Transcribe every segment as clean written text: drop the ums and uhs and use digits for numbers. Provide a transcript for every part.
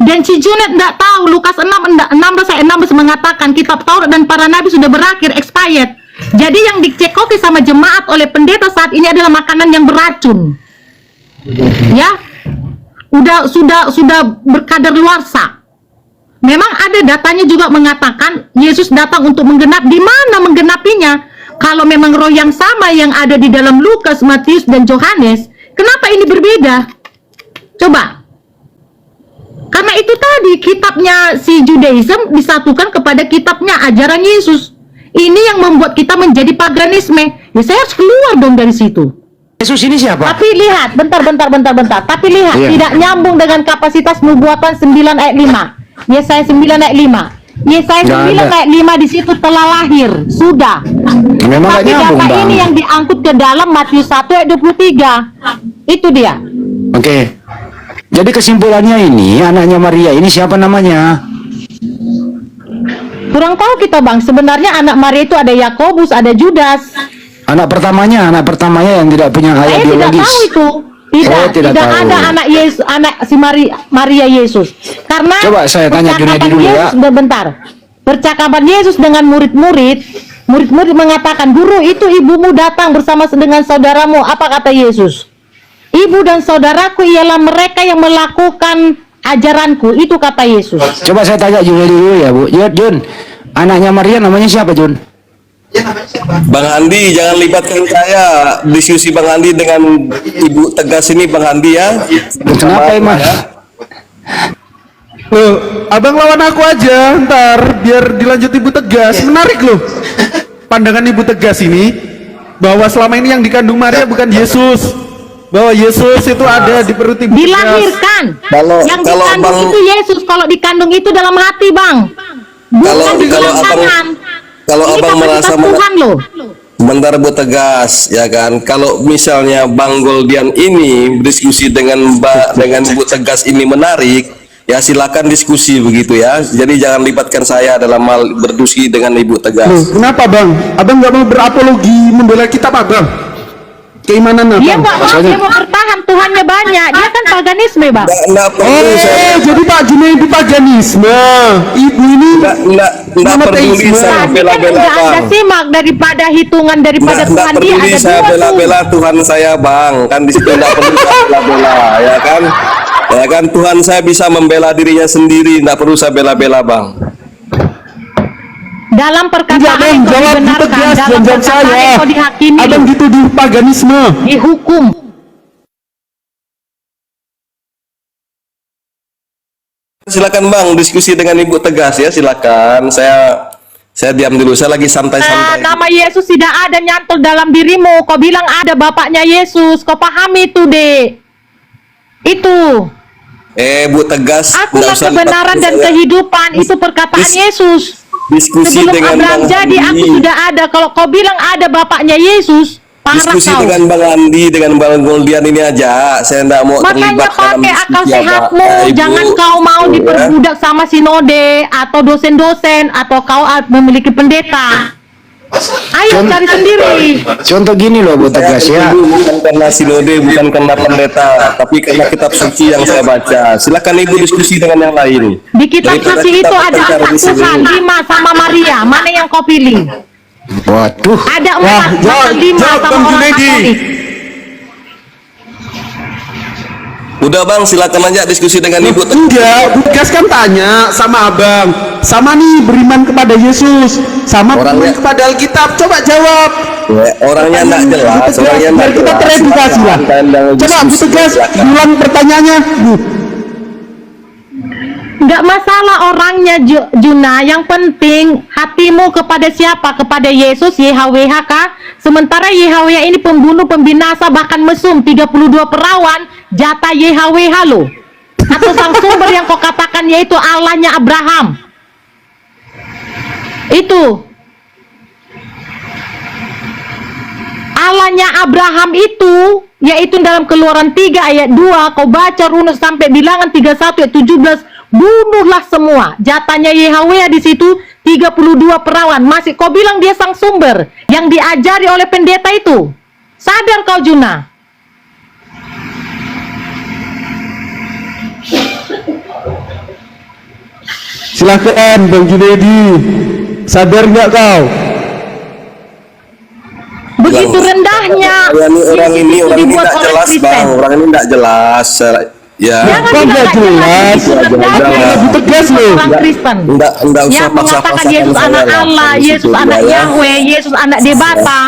Dan si Junet tidak tahu Lukas 6 ayat 16 mengatakan kitab Taurat dan para nabi sudah berakhir, expired. Jadi yang dicekoki sama jemaat oleh pendeta saat ini adalah makanan yang beracun. Ya. Sudah berkadar luarsa. Memang ada datanya juga mengatakan Yesus datang untuk menggenap. Di mana menggenapinya? Kalau memang roh yang sama yang ada di dalam Lukas, Matius, dan Yohanes, kenapa ini berbeda? Coba. Karena itu tadi kitabnya si Judaism disatukan kepada kitabnya ajaran Yesus. Ini yang membuat kita menjadi paganisme. Ya saya harus keluar dong dari situ. Yesus ini siapa? Tapi lihat, bentar. Tapi lihat, tidak nyambung dengan kapasitas nubuatan 9 ayat 5. Yesaya 9 ayat 5. Yesaya 9 ayat 5 di situ telah lahir, sudah. Memang Tapi nyambung, data Bang. ini yang diangkut ke dalam Matius 1 ayat 23. Itu dia. Oke. Jadi kesimpulannya ini, anaknya Maria ini siapa namanya? Kurang tahu kita, Bang. Sebenarnya anak Maria itu ada Yakobus, ada Judas. Anak pertamanya yang tidak punya ayah Saya tidak biologis. tahu itu. Tidak tahu. ada anak Yesus, anak si Maria Yesus. Karena Coba saya tanya Junedi dulu ya. Bentar. Percakapan Yesus dengan murid-murid mengatakan, "Guru, itu ibumu datang bersama dengan saudaramu." Apa kata Yesus? "Ibu dan saudaraku ialah mereka yang melakukan ajaranku." Itu kata Yesus. Coba saya tanya Junedi dulu ya, Bu. Jun, anaknya Maria namanya siapa, Jun? Bang Andi, jangan libatkan saya diskusi Bang Andi dengan Ibu Tegas ini, Bang Andi ya. Kenapa emang? Loh, abang lawan aku aja ntar biar dilanjut Ibu Tegas. Menarik loh pandangan Ibu Tegas ini, bahwa selama ini yang dikandung Maria bukan Yesus, bahwa Yesus itu ada di perut Ibu Tegas. Dilahirkan. Yang Kalau dikandung Bang- itu Yesus, kalau dikandung itu dalam hati, Bang. Bukan di dalam tangan. Kalau Ini abang merasa kapasitas Tuhan loh. Bentar Bu Tegas, ya kan? Kalau misalnya Bang Goldian ini berdiskusi dengan Bu Tegas ini menarik, ya silakan diskusi begitu ya. Jadi jangan libatkan saya dalam hal berdiskusi dengan Ibu Loh, Tegas. kenapa bang? Abang nggak mau berapologi membela kitab abang? Keimanan abang? Dia nggak mau, dia mau bertahan, Tuhannya banyak. Dia kan paganisme, Bang. Nggak perlu saya, jadi Pak Junedi paganisme, Ibu ini nggak peduli monoteisme. saya Tadi kan bela-bela udah ada Bang. simak daripada hitungan daripada Nggak Tuhan dia peduli ada saya dua tuh. bela-bela Tuhan saya Bang, kan di situ nggak perlu saya bela-bela, ya kan? Ya kan Tuhan saya bisa membela dirinya sendiri, nggak perlu saya bela-bela Bang. Dalam perkataan Enggak bang, engkau jawab Ibu dibenarkan, Tegas, dalam jawab perkataan saya. engkau dihakimi, Abang dituduh paganisme. dihukum. Silakan Bang, diskusi dengan Ibu Tegas ya, silakan. Saya diam dulu, saya lagi santai-santai. Nama Yesus tidak ada nyantol dalam dirimu. Kau bilang ada bapaknya Yesus. Kau pahami itu, Dek. Itu. Bu Tegas, nggak Akulah usah kebenaran libatkan dan saya. kehidupan. Itu perkataan Yesus. Diskusi Sebelum dengan Abraham Bang jadi, aku Andi. sudah ada. Kalau kau bilang ada bapaknya Yesus, parah Diskusi kau. dengan Bang Andi, dengan Bang Goldian ini aja. Saya enggak mau Makanya terlibat dalam pakai akal diskusi sehatmu. Ibu. Jangan kau mau Ya. diperbudak sama sinode atau dosen-dosen atau kau memiliki pendeta. Ayo cari sendiri. Contoh gini loh, Bu Saya Tegas ya. dulu bukan karena sinode, bukan karena pendeta, tapi karena kitab suci yang saya baca. Silakan Ibu diskusi dengan yang lain. Di kitab Daripada suci kita itu ada bertengkar empat di sini. Tuhan, 5 sama Maria. Mana yang kau pilih? Waduh. Ada Wah, 4, jawab, 5 jawab, sama Bang orang Junedi. Katolik. Udah Bang, silakan aja diskusi dengan Ibu. Enggak, Bu Tegas kan tanya sama abang, sama nih beriman kepada Yesus, sama beriman Orangnya- kepada Alkitab. Coba jawab. Ya, orangnya enggak jelas, Bu Tegas, orangnya biar enggak kita jelas. teredukasi lah. Silakan dan Coba Bu diskusi, Tegas, silakan. ulang pertanyaannya, Bu. Nggak masalah orangnya, Juna. Yang penting hatimu kepada siapa? Kepada Yesus, YHWH kah? Sementara YHWH ini pembunuh, pembinasa, bahkan mesum. 32 perawan, jatah YHWH loh. Atau sang sumber yang kau katakan yaitu Allahnya Abraham. Itu. Allahnya Abraham itu, yaitu dalam Keluaran 3 ayat 2, kau baca runut sampai bilangan 31 ayat 17, bunuhlah semua. Jatahnya YHWH di situ 32 perawan. Masih kau bilang dia sang sumber yang diajari oleh pendeta itu. Sadar kau, Juna? Silahkan Bang Junaidi, sadar nggak kau? Begitu rendahnya orang ini Yesus itu dibuat tidak oleh jelas Kristen. bang, orang ini tidak jelas ya. Jangan Kok bilang nggak nggak jelas? begitu rendahnya Jangan Yesus tegas itu loh. orang Kristen. Enggak usah Yang mengatakan paksa-paksakan Yesus saya anak lah. Allah, Di Yesus situ anak dia, ya. Yahweh, Yesus anak Debata,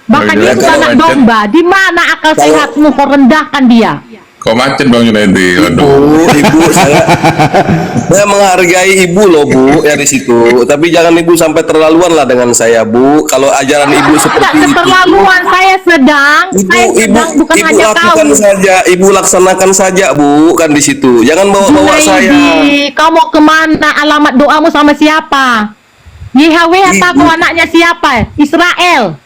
bahkan Oh, iya, Yesus kalau anak macam- domba. Di mana akal sehatmu kau rendahkan dia? Kok macet Bang Junaidi? Ibu, saya menghargai ibu loh Bu ya di situ. Tapi jangan ibu sampai terlaluan lah dengan saya Bu. Kalau ajaran ibu Tidak seperti itu, keterlaluan, saya sedang bukan ibu hanya kau. lakukan saja, ibu laksanakan saja Bu kan di situ. Jangan bawa-bawa saya. Junaidi, kau mau kemana? Alamat doamu sama siapa? YHWH Ibu. kau anaknya siapa? Israel.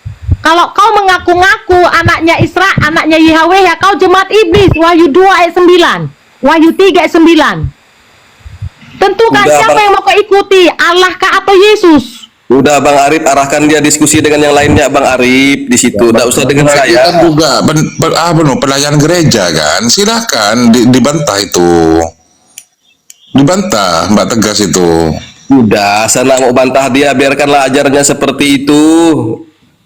Kalau kau mengaku-ngaku anaknya anaknya YHWH, kau jemaat iblis. Wahyu 2 ayat 9, Wahyu 3 ayat 9. Tentukan Udah, siapa Bang. yang mau kau ikuti, Allah kah atau Yesus? Udah Bang Arif, arahkan dia diskusi dengan yang lainnya Bang Arif di situ. Tidak usah dengan Kan saya. juga pelayan gereja kan, silahkan dibantah itu, dibantah Mbak Tegas itu. Udah, saya nggak mau bantah dia, biarkanlah ajarannya seperti itu.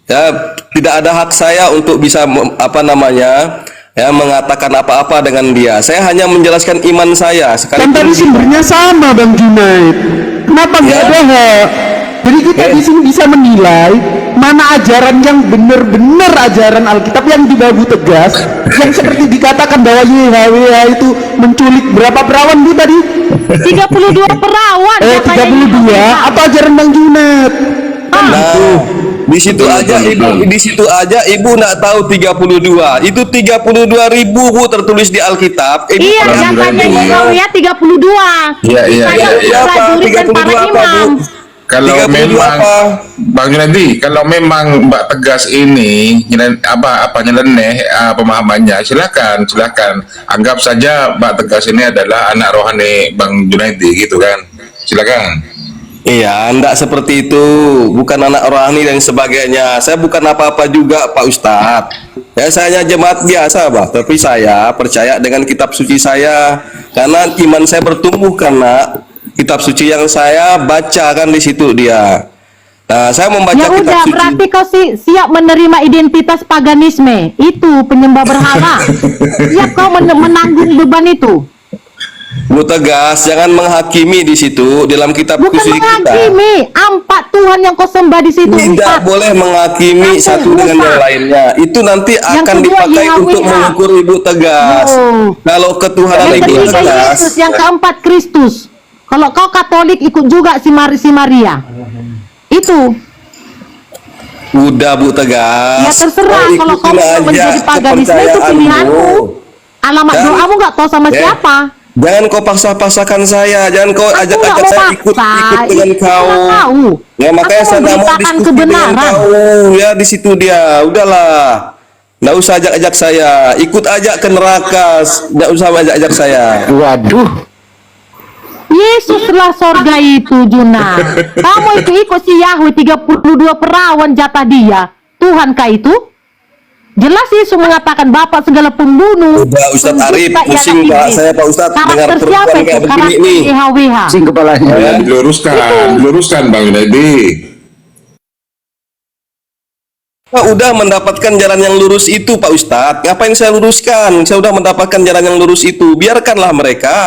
Ya, tidak ada hak saya untuk bisa mengatakan apa-apa dengan dia. Saya hanya menjelaskan iman saya. Kan tadi sumbernya sama Bang Junaid. Kenapa nggak Ya. ada hak? Jadi kita di sini bisa menilai mana ajaran yang benar-benar ajaran Alkitab yang dibabu tegas, yang seperti dikatakan bahwa YHWH itu menculik berapa perawan Bu tadi? 32 perawan. katanya 32 YHWH. apa ajaran Bang Junaid? Nah, di situ aja ibu nggak tahu 32. Itu 32.000 Bu tertulis di Alkitab. Ibu Iya, pernah datanya dengar? YHWH 32. Iya, iya, Saya iya, iya. prajurit dan para 32 apa, imam. Bu? Kalau 32 memang apa? Bang Junaidi, kalau memang Mbak Tegas ini nyeleneh pemahamannya, silakan anggap saja Mbak Tegas ini adalah anak rohani Bang Junaidi gitu kan, silakan. Iya, enggak seperti itu. Bukan anak rohani dan sebagainya. Saya bukan apa-apa juga, Pak Ustadz. Ya, saya hanya jemaat biasa, Pak. Tapi saya percaya dengan kitab suci saya. Karena iman saya bertumbuh karena kitab suci yang saya baca kan di situ dia. Nah, saya membaca Ya kitab udah, suci. berarti kau siap menerima identitas paganisme. Itu penyembah berhala. Siap kau menanggung beban itu. Bu Tegas, jangan menghakimi di situ dalam kitab Bukan suci kita. menghakimi. Empat Tuhan yang kau sembah di situ. Tidak Empat. boleh menghakimi Satu, satu dengan Musa. yang lainnya. Itu nanti Yang akan kedua, dipakai YHWH. untuk mengukur Ibu Tegas. Oh. Kalau ketuhanan Yang Ibu ketiga Tegas, Yesus, yang keempat Kristus. Kalau kau Katolik ikut juga si Maria. Itu. udah Bu Tegas. Ya terserah, kalau kau ikutin mau aja menjadi paganisme itu kepercayaanmu. pilihanmu. Alamat Dan- doamu nggak tahu sama Ya. siapa. Jangan kau paksa-paksakan saya, jangan kau Aku ajak-ajak nggak mau saya paksa, ikut dengan itu kau. nggak tahu. Ya makanya Aku saya nggak mau memberitakan diskusi dengan kebenaran. kau. Ya di situ dia, udahlah. Nggak usah ajak-ajak saya, ikut aja ke neraka. Nggak usah ajak-ajak saya. Waduh. Yesuslah sorga itu, Juna. Kamu itu ikut si Yahweh 32 perawan jatah dia. Tuhankah itu? Jelas Yesus mengatakan Bapak segala pembunuh. Udah Ustadz Arif, pendusta, pusing ialah Pak iblis. saya Pak Ustadz dengar Karakter perempuan siapa itu? kayak begini Karakter nih. YHWH. Sing kepalanya. Ya, diluruskan Bang Junaidi. Saya udah mendapatkan jalan yang lurus itu Pak Ustadz. Ngapain saya luruskan? Saya udah mendapatkan jalan yang lurus itu. Biarkanlah mereka.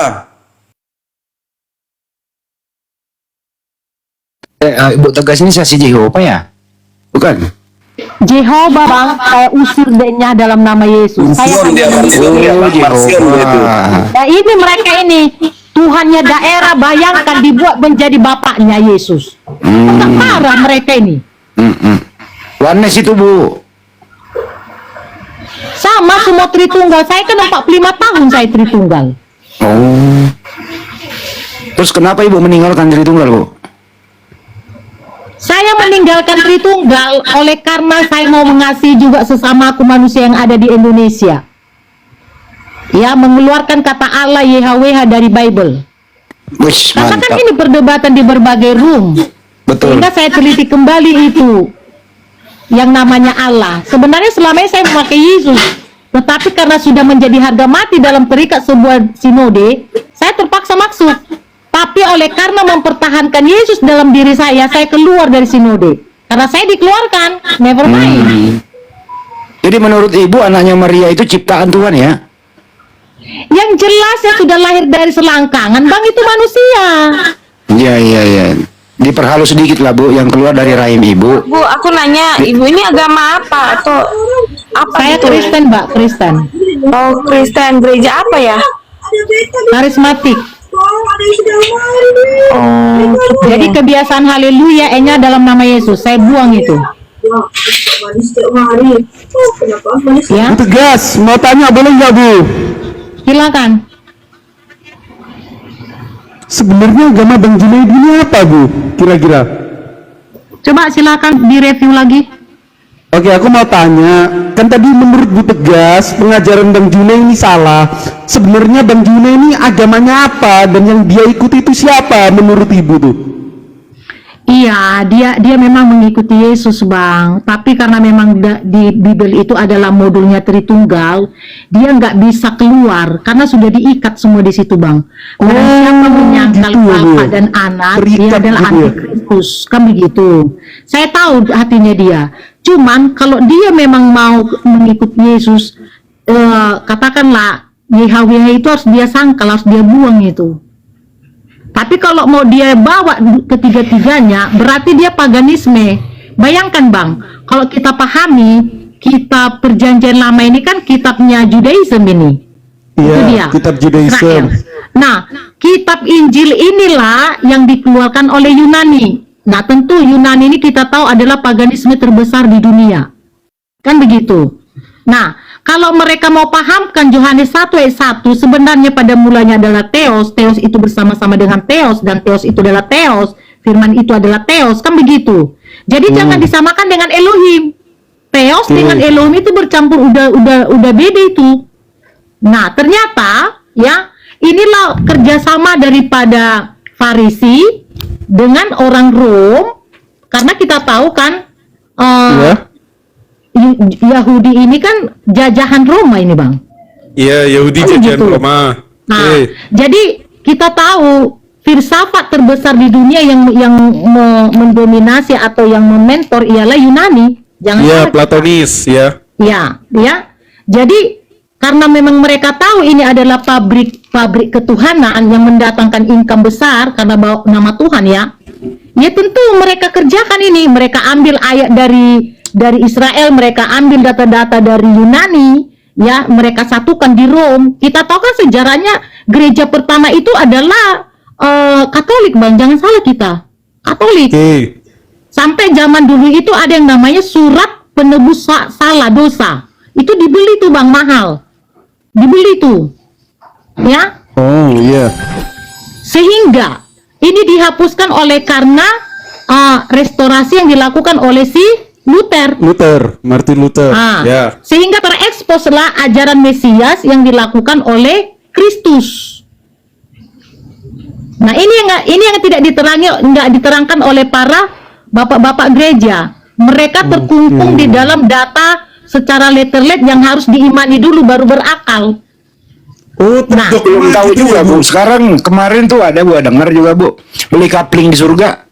Ibu Tegas ini saksi Jehovah ya? Bukan? Jehovah bang, saya usir dia dalam nama Yesus. Saya Marsion dia, akan Marsion dia, Pak. Marsion dia itu. Nah ini mereka ini Tuhannya daerah, bayangkan dibuat menjadi bapaknya Yesus. Bukan parah mereka ini. Warnes itu Bu. Sama semua Tritunggal. Saya kan 45 tahun saya Tritunggal. Oh. Terus kenapa Ibu meninggalkan Tritunggal Bu? Saya meninggalkan Tritunggal oleh karena saya mau mengasihi juga sesama aku manusia yang ada di Indonesia. Ya, mengeluarkan kata Allah YHWH dari Bible. Wish, Karena kan mantap. ini perdebatan di berbagai room. Betul. Sehingga saya teliti kembali itu yang namanya Allah. Sebenarnya selama ini saya memakai Yesus, tetapi karena sudah menjadi harga mati dalam terikat sebuah sinode, saya terpaksa masuk. Tapi oleh karena mempertahankan Yesus dalam diri saya keluar dari sinode. Karena saya dikeluarkan, never mind. Jadi menurut ibu anaknya Maria itu ciptaan Tuhan ya? Yang jelas yang sudah lahir dari selangkangan, Bang, itu manusia. Iya, iya, iya. Diperhalus sedikit lah Bu, yang keluar dari rahim ibu. Bu, aku nanya, ibu ini agama apa atau apa? Saya gitu? Kristen, Mbak, Kristen. Oh, Kristen, gereja apa ya? Karismatik. Oh, gitu Jadi ya. kebiasaan haleluya nya dalam nama Yesus, saya buang itu. Ya, Bu Tegas, mau tanya boleh nggak Bu? silakan. Sebenarnya agama Bang Junaidi ini apa Bu? Kira-kira? Coba silakan direview lagi. Oke, aku mau tanya, kan tadi menurut Bu Tegas pengajaran Bang Juna ini salah. Sebenarnya Bang Juna ini agamanya apa dan yang dia ikuti itu siapa menurut Ibu tuh? Iya, dia memang mengikuti Yesus, Bang. Tapi karena memang di Bible itu adalah modulnya Tritunggal, dia nggak bisa keluar karena sudah diikat semua di situ, Bang. Karena siapa menyangkal gitu ya, Bu. Bapa dan Anak, dia Terikat adalah gitu ya. antikristus, kan begitu. Saya tahu hatinya dia. Cuman kalau dia memang mau mengikuti Yesus, katakanlah YHWH itu harus dia sangkal, harus dia buang itu. Tapi kalau mau dia bawa ketiga-tiganya, berarti dia paganisme. Bayangkan, Bang, kalau kita pahami, kitab perjanjian lama ini kan kitabnya Judaism ini. Itu Iya, dia. kitab Judaism. Israel. Nah, kitab Injil inilah yang dikeluarkan oleh Yunani. Nah, tentu Yunani ini kita tahu adalah paganisme terbesar di dunia. Kan begitu. Nah, kalau mereka mau pahamkan Yohanes 1 ayat 1, sebenarnya pada mulanya adalah Theos, Theos itu bersama-sama dengan Theos, dan Theos itu adalah Theos, firman itu adalah Theos, kan begitu. Jadi jangan disamakan dengan Elohim. Theos dengan Elohim itu bercampur, udah beda itu. Nah, ternyata ya, inilah kerjasama daripada Farisi dengan orang Rom, karena kita tahu kan Iya. Yahudi ini kan jajahan Roma ini, Bang. Iya, Yahudi Oh, jajahan gitu. Roma. Nah, jadi kita tahu filsafat terbesar di dunia yang mendominasi atau yang mementor ialah Yunani. Jangan Iya, salah. Platonis, ya. Ya, ya. Jadi karena memang mereka tahu ini adalah pabrik ketuhanan yang mendatangkan income besar karena bawa nama Tuhan ya. Ya tentu mereka kerjakan ini, mereka ambil ayat dari Israel, mereka ambil data-data dari Yunani, ya, mereka satukan di Rom. Kita tahu kan sejarahnya gereja pertama itu adalah Katolik, Bang, jangan salah kita. Katolik. Oke. Sampai zaman dulu itu ada yang namanya surat penebus salah dosa. Itu dibeli tuh, Bang, mahal. Dibeli tuh. Ya. Oh, iya. Sehingga ini dihapuskan oleh karena restorasi yang dilakukan oleh si Luther. Martin Luther. Ah, Ya. Sehingga tereksposlah ajaran Mesias yang dilakukan oleh Kristus. Nah, ini yang tidak diterangkan oleh para bapak-bapak gereja. Mereka terkungkung di dalam data secara letterlet yang harus diimani dulu baru berakal. Oh, Nah, Belum tahu juga Bu. Sekarang kemarin tuh ada gua dengar juga Bu, beli kapling di surga.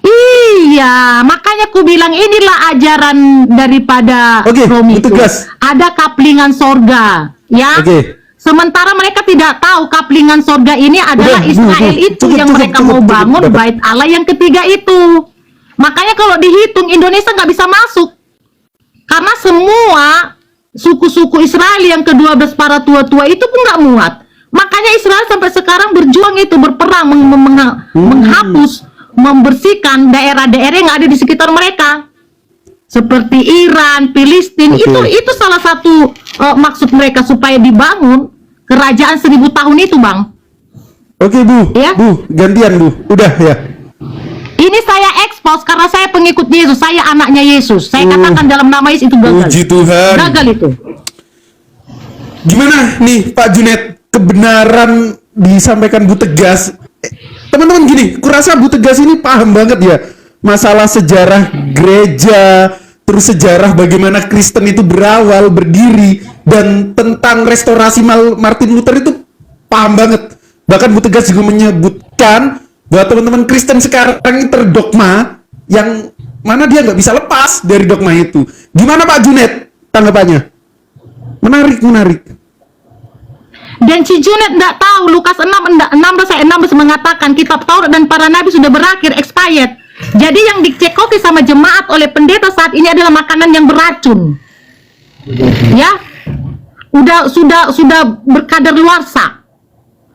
Iya, makanya aku bilang inilah ajaran daripada Oke, Romi itu itu. gas. Ada kaplingan sorga, ya. Oke. Sementara mereka tidak tahu kaplingan sorga ini adalah Udah, Bu, Israel Bu. itu Cukup, yang cukup, mereka cukup, mau cukup, bangun dapat. bait Allah yang ketiga itu. Makanya kalau dihitung Indonesia nggak bisa masuk. Karena semua suku-suku Israel yang ke-12 para tua-tua itu pun nggak muat. Makanya Israel sampai sekarang berjuang itu, berperang menghapus, membersihkan daerah-daerah yang ada di sekitar mereka. Seperti Iran, Filistin, Oke. itu salah satu maksud mereka supaya dibangun kerajaan 1000 tahun itu, Bang. Oke, Bu. Ya. Bu, gantian, Bu. Udah ya. Ini saya expose karena saya pengikut Yesus, saya anaknya Yesus. Saya katakan dalam nama Yesus itu gagal. Puji Tuhan. Gagal itu. Gimana nih Pak Junet, kebenaran disampaikan Bu Tegas? Teman-teman gini, kurasa Bu Tegas ini paham banget ya masalah sejarah gereja, terus sejarah bagaimana Kristen itu berawal, berdiri, dan tentang restorasi Martin Luther itu paham banget. Bahkan Bu Tegas juga menyebut menunjukkan bahwa teman-teman Kristen sekarang ini terdogma yang mana dia nggak bisa lepas dari dogma itu. Gimana Pak Junet tanggapannya? Menarik. Dan si Junet tidak tahu Lukas 16 mengatakan kitab Taurat dan para nabi sudah berakhir, expired. Jadi yang dicekoki sama jemaat oleh pendeta saat ini adalah makanan yang beracun. Ya, sudah berkadar luarsa.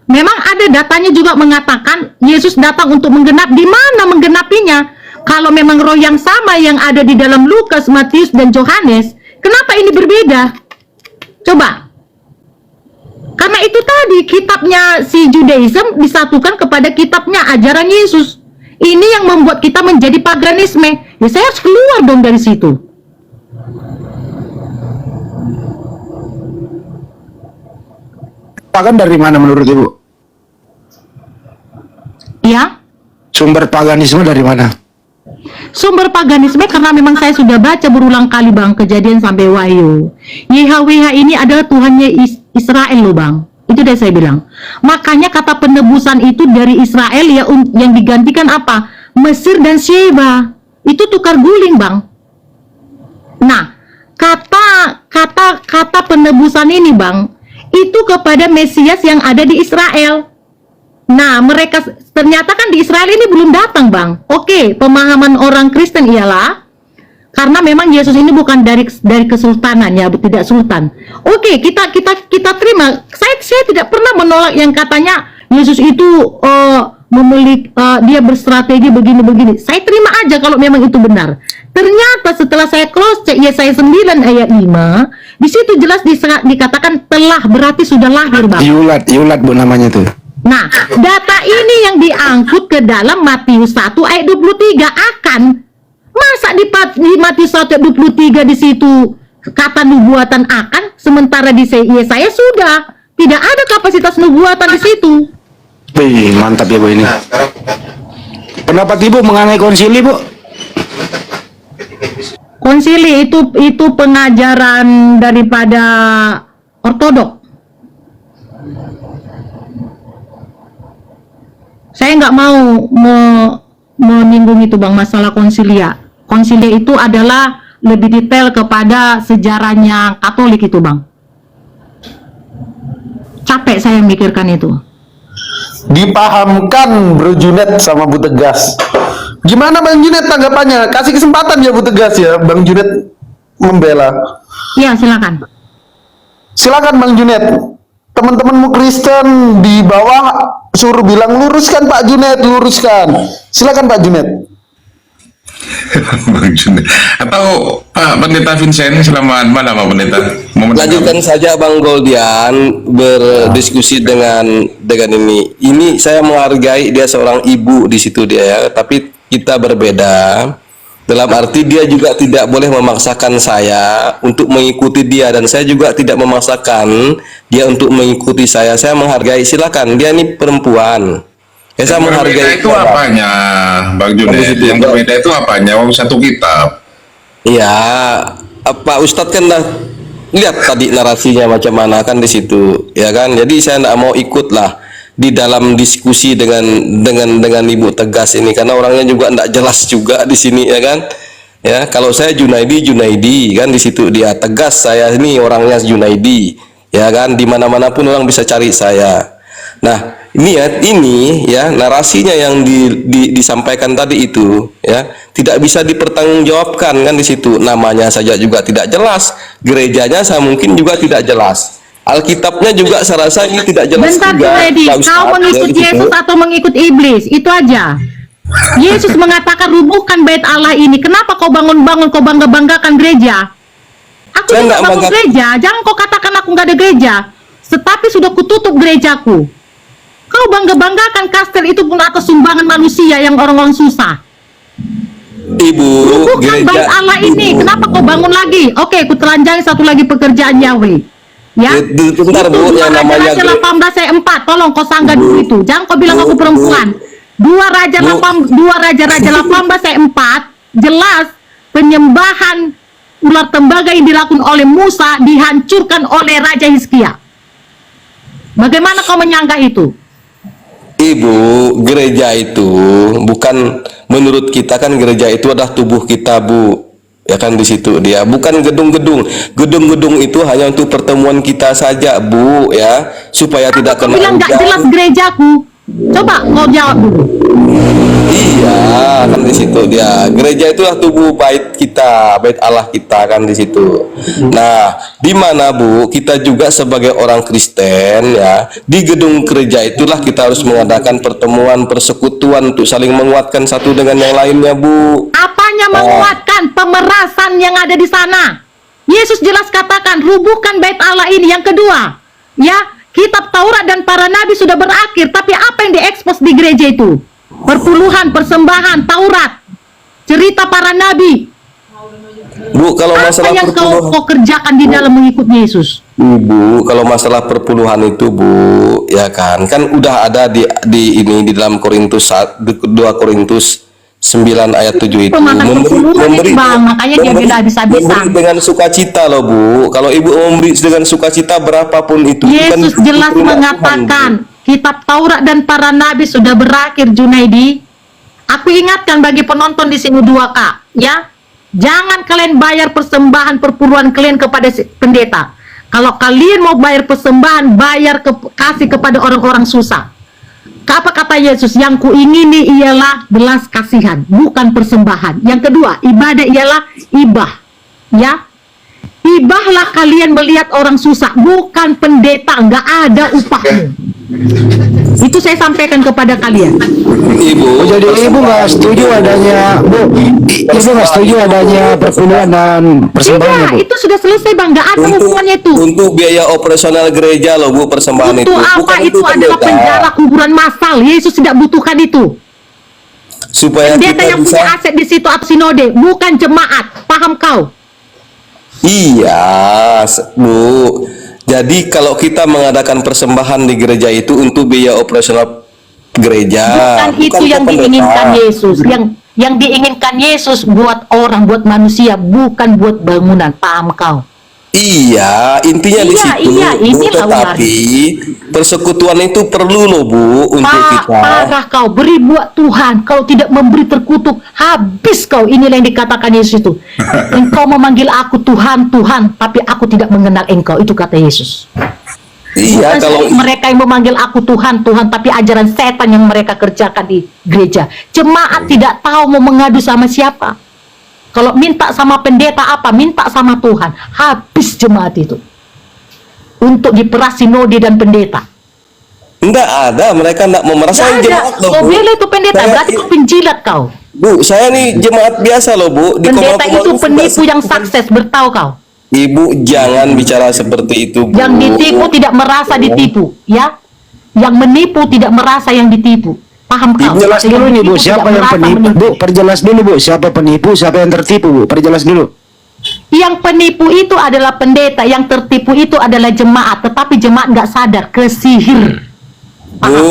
Memang ada datanya juga mengatakan Yesus datang untuk menggenap. Di mana menggenapinya? Kalau memang roh yang sama yang ada di dalam Lukas, Matius, dan Yohanes, kenapa ini berbeda? Coba. Karena itu tadi kitabnya si Judaism disatukan kepada kitabnya ajaran Yesus. Ini yang membuat kita menjadi paganisme. Ya saya harus keluar dong dari situ. Pagan dari mana menurut Ibu? Ya. Sumber paganisme dari mana? Sumber paganisme karena memang saya sudah baca berulang kali Bang, Kejadian sampai Wahyu. YHWH ini adalah Tuhannya Israel loh Bang. Itu udah saya bilang. Makanya kata penebusan itu dari Israel ya, yang digantikan apa? Mesir dan Sheba. Itu tukar guling Bang. Nah, kata penebusan ini Bang, itu kepada Mesias yang ada di Israel. Nah, mereka ternyata kan di Israel ini belum datang, Bang. Oke, pemahaman orang Kristen ialah karena memang Yesus ini bukan dari kesultanan ya, tidak sultan. Oke, kita terima. Saya tidak pernah menolak yang katanya Yesus itu dia berstrategi begini-begini. Saya terima aja kalau memang itu benar. Ternyata setelah saya cross check Yesaya 9 ayat 5, di situ jelas dikatakan telah, berarti sudah lahir, Bang. Iulat Bu namanya tuh. Nah, data ini yang diangkut ke dalam Matius 1 ayat 23 akan. Masa di Matius 1 ayat 23 di situ kata nubuatan akan, sementara di Yesaya sudah tidak ada kapasitas nubuatan di situ. Wih, mantap ya Bu ini. Pendapat Ibu mengenai konsili Bu? Konsili itu pengajaran daripada ortodok. Saya nggak mau menyinggung itu Bang, masalah konsilia. Konsilia itu adalah lebih detail kepada sejarahnya Katolik itu Bang. Capek saya mikirkan itu. Dipahamkan Bro Junet sama Bu Tegas. Gimana Bang Junet tanggapannya? Kasih kesempatan ya Bu Tegas ya, Bang Junet membela. Iya, silakan. Silakan Bang Junet. Teman-temanmu Kristen di bawah suruh bilang luruskan Pak Junet, luruskan. Silakan Pak Junet. Bang Junet. Atau Pak Pendeta Vincent, selamat malam Pak Pendeta. Lanjutkan saja Bang Goldian berdiskusi dengan ini. Ini saya menghargai dia seorang ibu di situ dia ya, tapi kita berbeda. Dalam arti dia juga tidak boleh memaksakan saya untuk mengikuti dia, dan saya juga tidak memaksakan dia untuk mengikuti saya. Saya menghargai, silakan, dia ini perempuan. Ya, saya menghargai itu apanya, Bang Junet? Yang berbeda itu apanya? Satu kitab. Iya, Pak Ustadz kan dah lihat tadi narasinya macam mana kan di situ, ya kan? Jadi saya tidak mau ikut lah di dalam diskusi dengan Ibu Tegas ini, karena orangnya juga tidak jelas juga di sini, ya kan? Ya, kalau saya Junaidi kan di situ dia Tegas, saya ini orangnya Junaidi, ya kan? Di mana-mana pun orang bisa cari saya. Nah, ini ya narasinya yang disampaikan tadi itu ya tidak bisa dipertanggungjawabkan kan di situ. Namanya saja juga tidak jelas, gerejanya saya mungkin juga tidak jelas. Alkitabnya juga saya rasa ini tidak jelas. Bentar juga. Lady, kau mengikut Yesus atau mengikut iblis? Itu aja. Yesus mengatakan rubuhkan bait Allah ini. Kenapa kau bangun-bangun, kau bangga-banggakan gereja? Aku tidak bangun gereja. Jangan kau katakan aku nggak ada gereja. Tetapi sudah kututup gerejaku. Kau bangga-banggakan kastel itu pun atas sumbangan manusia yang orang-orang susah. Ibu, rubuhkan bait Allah ini. Kenapa kau bangun lagi? Oke, ku telanjangi satu lagi pekerjaan Yahweh. Ya, bentar Bu, yang namanya Raja 18 ayat 4. Tolong kau sanggah dulu itu. Jangan kau bilang aku perempuan. Dua Raja 18 ayat 4 jelas penyembahan ular tembaga yang dilakukan oleh Musa dihancurkan oleh Raja Hizkia. Bagaimana kau menyanggah itu? Ibu, gereja itu bukan, menurut kita kan gereja itu adalah tubuh kita, Bu. Ya kan, di situ dia bukan gedung-gedung. Gedung-gedung itu hanya untuk pertemuan kita saja, Bu, ya, supaya tidak Kau kena bilang nggak hujan. jelas gerejaku. Coba kau jawab dulu. Iya, kan di situ dia. Gereja itulah tubuh bait kita, bait Allah kita, kan di situ. Nah, di mana, Bu, kita juga sebagai orang Kristen, ya, di gedung gereja itulah kita harus mengadakan pertemuan, persekutuan untuk saling menguatkan satu dengan yang lainnya, Bu. Apanya menguatkan pemerasan yang ada di sana? Yesus jelas katakan, rubuhkan bait Allah ini. Yang kedua, ya, kitab Taurat dan para nabi sudah berakhir, tapi apa yang diekspos di gereja itu? Perpuluhan, persembahan, Taurat, cerita para nabi. Bu, kalau Apa masalah yang perpuluhan, kau kerjakan di dalam mengikut Yesus? Bu, kalau masalah perpuluhan itu, Bu, ya kan udah ada di ini di dalam Korintus 2 Korintus 9 ayat 7 itu. Pemakan perpuluhan itu, Bang, makanya dia bilang habis-habisan. memberi dengan sukacita loh, Bu. Kalau Ibu memberi dengan sukacita berapapun itu, Yesus bukan jelas diterima mengatakan, Tuhan, Bu. kitab Taurat dan para nabi sudah berakhir, Junaidi. Aku ingatkan bagi penonton di sini 2K, ya. Jangan kalian bayar persembahan perpuluhan kalian kepada pendeta. Kalau kalian mau bayar persembahan, kasih kepada orang-orang susah. Apa kata Yesus? Yang kuingini ialah belas kasihan, bukan persembahan. Yang kedua, ibadah ialah ibah. Ya, ibahlah kalian melihat orang susah, bukan pendeta. Nggak ada upahmu. Itu saya sampaikan kepada kalian. Ibu, Oh, jadi ibu nggak setuju adanya, Bu? Ibu nggak setuju adanya perpuluhan dan persembahan, Bu? Tidak, itu sudah selesai, Bang. Nggak ada hubungannya itu. untuk biaya operasional gereja loh, Bu, persembahan Untuk itu. apa Bukan itu untuk adalah pendeta. penjara kuburan massal. Yesus tidak butuhkan itu. Supaya Pendeta kita yang bisa, punya aset di situ atau sinode, bukan jemaat. Paham kau? iya, Bu. Jadi kalau kita mengadakan persembahan di gereja itu untuk biaya operasional gereja, Bukan itu ke yang pendeta. diinginkan Yesus. Yang diinginkan Yesus buat orang, buat manusia, bukan buat bangunan. Paham kau? Iya, intinya di Iya, situ. iya, Bu, inilah tetapi persekutuan itu perlu loh, Bu, untuk kita. Parah kau, beri buat Tuhan. Kau tidak memberi terkutuk, habis kau. Inilah yang dikatakan Yesus itu. Engkau memanggil aku Tuhan, Tuhan, tapi aku tidak mengenal engkau. Itu kata Yesus. Iya, Bukan kalau mereka yang memanggil aku Tuhan, Tuhan, tapi ajaran setan yang mereka kerjakan di gereja. Jemaat tidak tahu mau mengadu sama siapa. Kalau minta sama pendeta apa, minta sama Tuhan. Habis jemaat itu. Untuk diperas sinode dan pendeta. enggak ada, mereka enggak memeras. Saya Nggak ada. jemaat loh, Kau Bu. bilang itu pendeta, Saya- berarti kau penjilat kau. Bu, saya nih jemaat biasa loh, Bu. Di Pendeta Komal-Komal itu penipu yang bukan- sukses, bertahu kau. Ibu jangan bicara seperti itu, Bu. Yang ditipu tidak merasa ditipu, ya. Yang menipu tidak merasa yang ditipu. Paham kau? Perjelas dulu nih, Bu, Yang siapa tidak yang merasa penipu? menipu. Bu, perjelas dulu, Bu, siapa penipu, siapa yang tertipu, Bu? Perjelas dulu. Yang penipu itu adalah pendeta, yang tertipu itu adalah jemaat, tetapi jemaat nggak sadar, kesihir. Bu,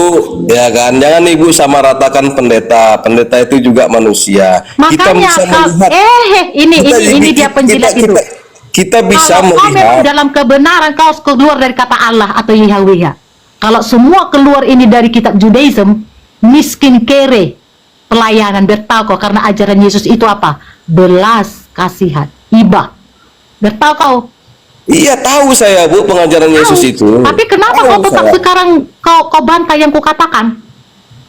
ya kan, jangan Ibu sama ratakan pendeta. Pendeta itu juga manusia. Kita Makanya bisa kau, melihat. ini dia penjilat itu. Kita bisa Kalau kau memang melihat. dalam kebenaran, kau harus keluar dari kata Allah atau Yahweh. Kalau semua keluar ini dari kitab Judaism, miskin kere, pelayanan, bertahu kau, karena ajaran Yesus itu apa? Belas kasihan, ibah. Bertahu kau? Iya, tahu saya, Bu, pengajaran Yesus Tahu. itu. Tapi kenapa Tahu kau tetap saya. sekarang kau bantah yang kukatakan?